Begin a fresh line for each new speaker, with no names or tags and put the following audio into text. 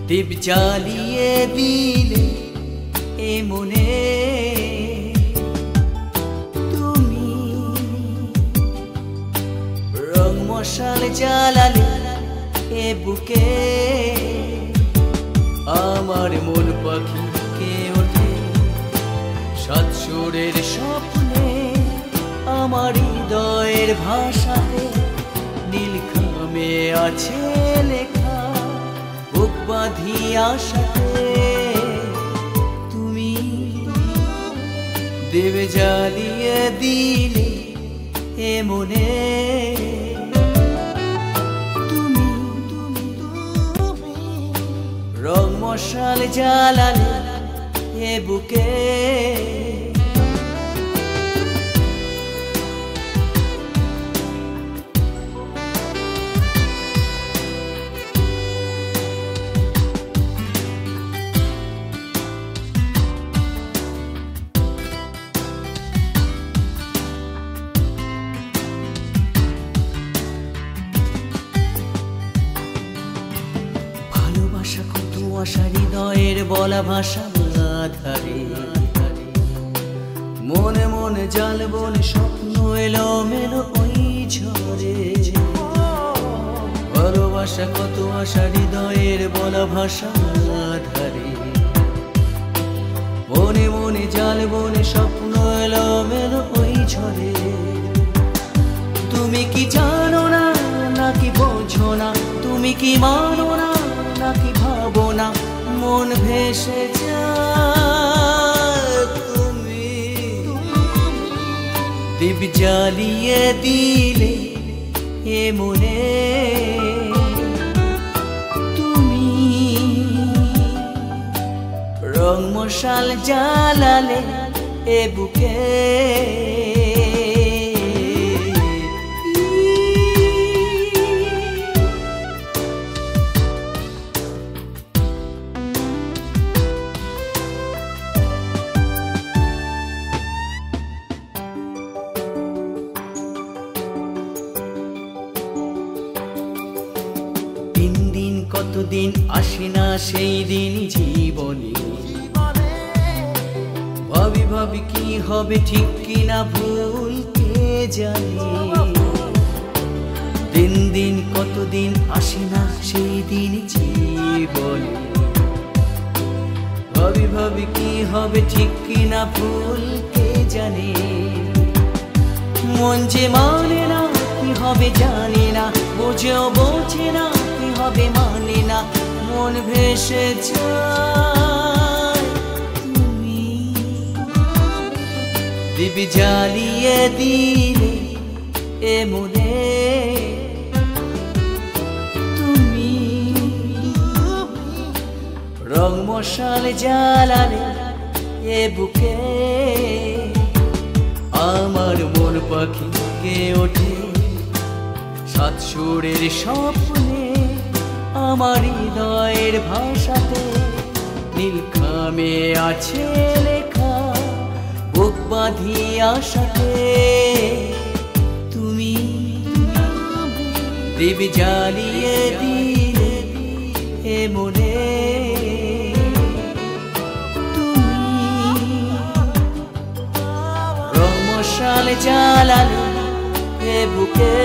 দীপ জ্বালিয়ে দিলে এ মনে তুমি, রং মশাল জ্বালালে এ বুকে, আমার মন পাখি কে ওঠে সাত সুরের স্বপ্নে, আমার হৃদয়ের ভাষাতে নীলখামে আছে লেখা, বুক বাঁধিয়া সাথে তুমি, দেবে জ্বালিয়ে দিলে এ মনে তুমি, রং মশাল জ্বালালে এ বুকে। ভালোবাসা কত আশা হৃদয়ের বলা ভাষা আধারে, মনে মনে জাল বনে স্বপ্ন এলো মেলো ওই ঝরে। ভালোবাসা কত আশা হৃদয়ের বলা ভাষা আধারে, মনে মনে জাল বনে স্বপ্ন এলো মেলো ওই ঝরে। তুমি কি জানো না নাকি বোঝো না, তুমি কি মানো না নাকি ভাবো না, মন ভেসে যায় তুমি, দীপ জ্বালিয়ে দিলে এ মনে তুমি, রং মশাল জ্বালালে এ বুকে। কতদিন আসে না সেই দিন জীবনে, ভাবি ভাবি কি হবে ঠিক কিনা ভুল কে জানে। দিন দিন কতদিন আসে না সেই দিন জীবনে, ভাবি ভাবি কি হবে ঠিক কিনা ভুল কে জানে। মন যে মানে না কি হবে জানে না, বোঝেও বোঝে না কি হবে মানে না, মন ভেসে যায় তুমি, দীপ জ্বালিয়ে দিলে এ মনে তুমি, রং মশাল জ্বালালে এ বুকে, আমার মন পাখি কে ওঠে সাত সুরের স্বপ্নে, আমার হৃদয়ের ভাষাতে নীলখামে আছে লেখা, বুক বাঁধিয়া সাথে তুমি, দীপ জ্বালিয়ে দিলে এ মনে তুমি, রং মশাল জ্বালালে এ বুকে।